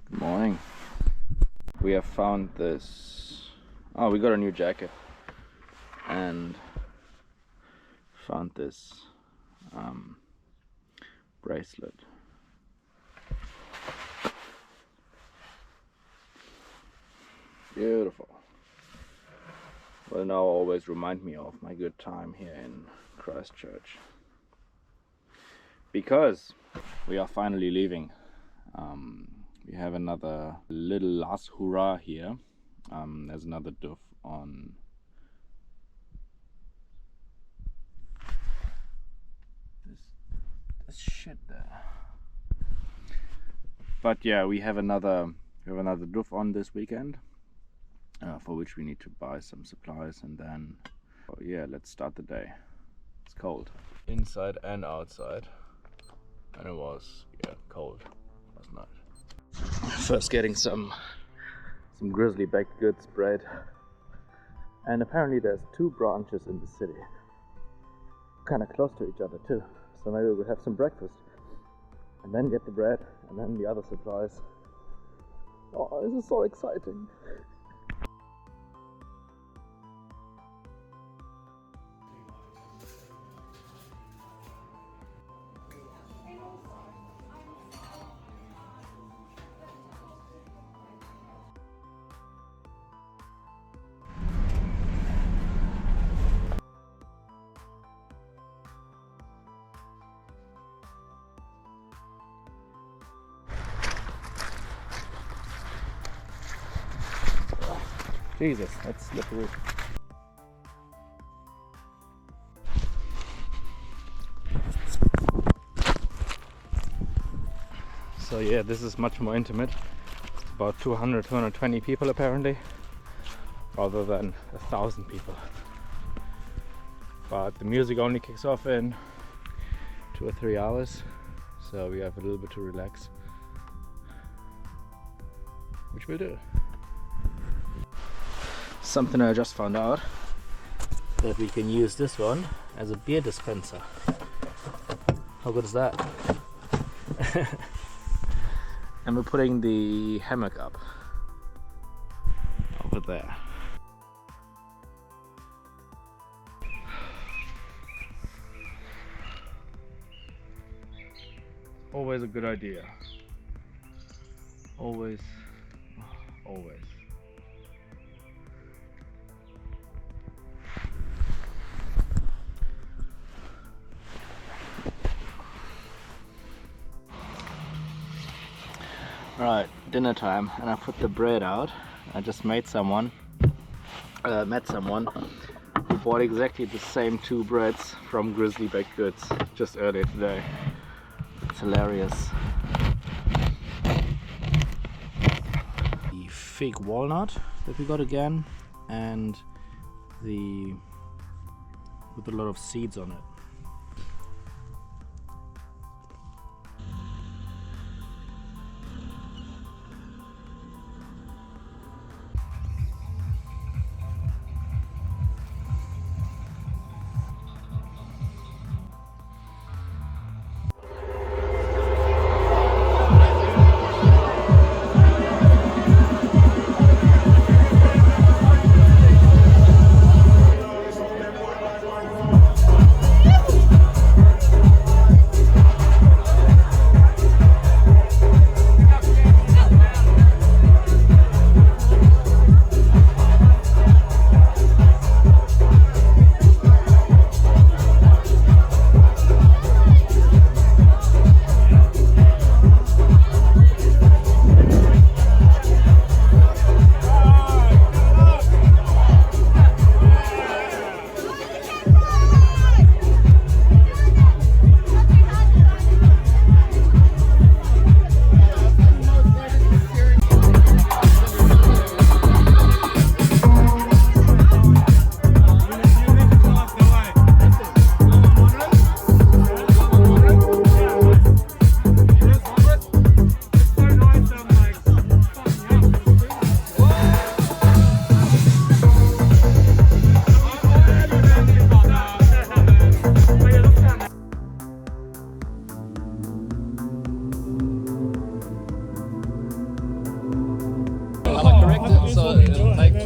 Good morning. We have found this. Oh, we got a new jacket and found this bracelet. Beautiful. Will now always remind me of my good time here in Christchurch, because we are finally leaving. We have another little last hurrah here. There's another doof on this shit there. But yeah, we have another doof on this weekend, for which we need to buy some supplies, and then yeah, let's start the day. It's cold inside and outside, and it was cold last night. First getting some grizzly baked goods bread, and apparently there's 2 branches in the city, kind of close to each other too, so maybe we'll have some breakfast and then get the bread and then the other supplies. Oh, this is so exciting. Jesus, that's slippery. So yeah, this is much more intimate. It's about 220 people apparently, rather than 1,000 people. But the music only kicks off in 2 or 3 hours, so we have a little bit to relax, which we'll do. Something I just found out, that we can use this one as a beer dispenser. How good is that? And we're putting the hammock up over there. Always a good idea. Always. Right, dinner time, and I put the bread out. I just met someone who bought exactly the same 2 breads from Grizzly Baked Goods just earlier today. It's hilarious. The fig walnut that we got again, and with a lot of seeds on it.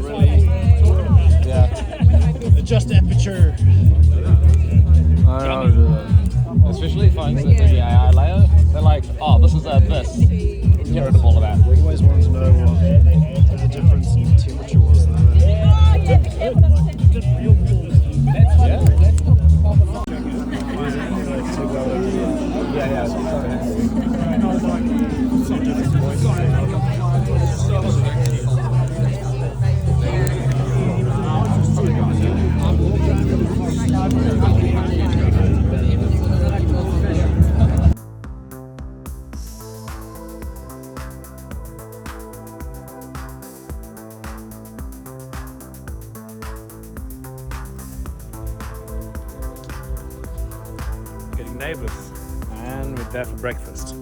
really. Yeah. Adjust aperture. I know. Especially if I insert the AI layer, they're like, oh, this is this. Get rid of all of that. We always wanted to know what the difference in temperature was though. Getting neighbours, and we're there for breakfast.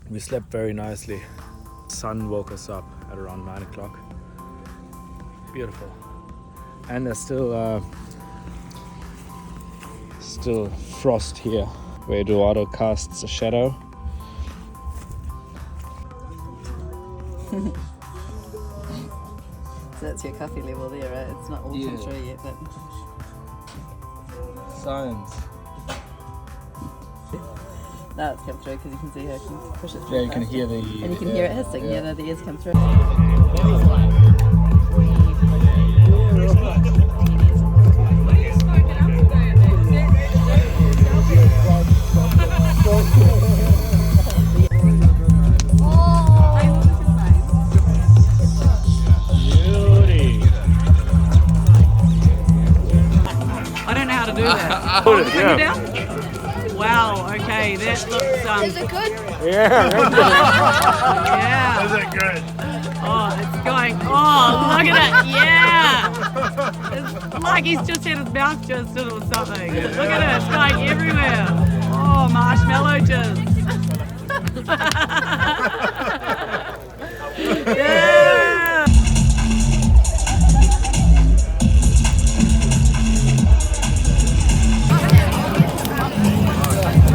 We slept very nicely. Sun woke us up at around 9 o'clock. Beautiful. And there's still frost here where Eduardo casts a shadow. So that's your coffee level there, right? It's not all come through yet, but Science. now it's come through because you can see how you can push it through. Yeah, you can faster. hear the. And you can hear it hissing. Yeah, no, the ears come through. I don't know how to do that. Put it down? Wow, okay, that looks Is it good? yeah. Is it good? Oh, it's going. Oh, look at it. Yeah. It's like he's just had his mouth twisted or something. Look at it. It's going everywhere. Oh, marshmallow jizz. Yeah.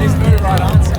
He's very right answer.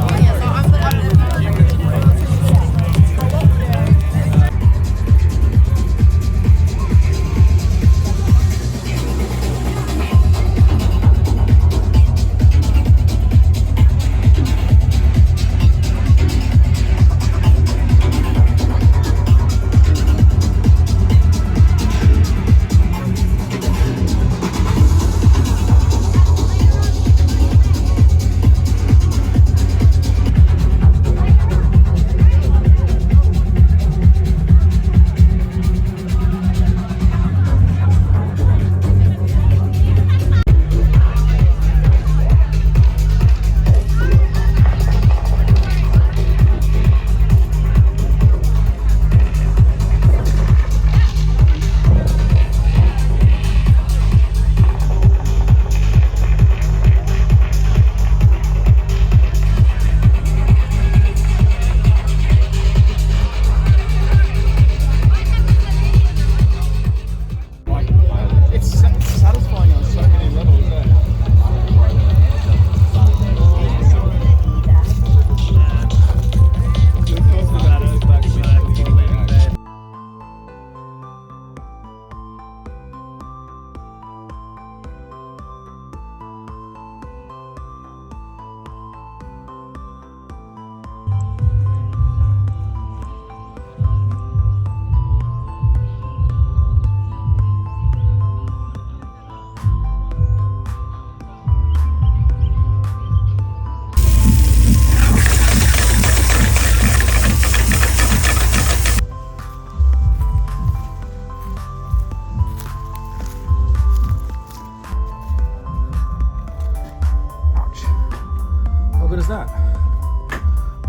How good is that?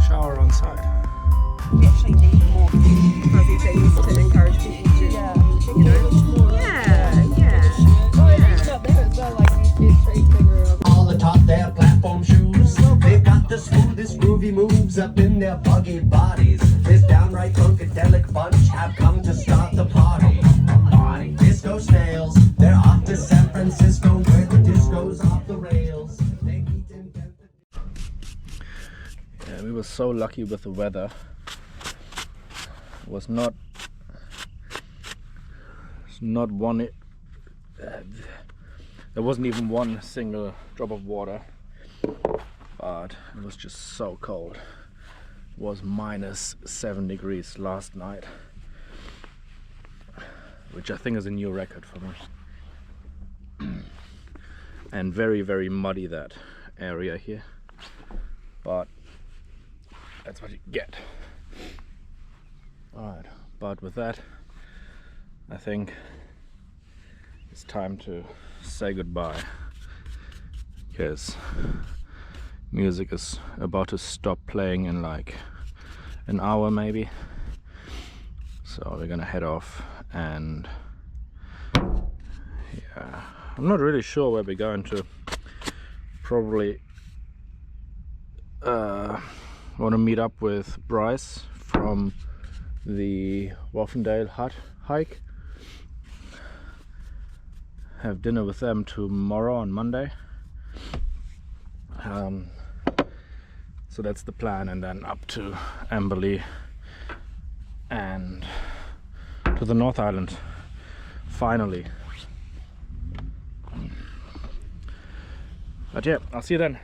Shower on site. We actually need more fuzzy things to encourage people to, you know. All atop their platform shoes, they've got the smoothest groovy moves up in their buggy bodies. This downright funkadelic bunch have come to start the party. Disco snails, they're off to San Francisco where the disco's off the rails. Yeah, we were so lucky with the weather was not one. There wasn't even one single drop of water, but it was just so cold. It was -7 degrees last night, which I think is a new record for me. And very, very muddy, that area here, but that's what you get. Alright, but with that, I think it's time to say goodbye, because music is about to stop playing in like an hour maybe. So we're gonna head off, and yeah, I'm not really sure where we're going to. Probably want to meet up with Bryce from the Woffendale hut hike. Have dinner with them tomorrow on Monday. So that's the plan, and then up to Amberley and to the North Island finally. But yeah, I'll see you then.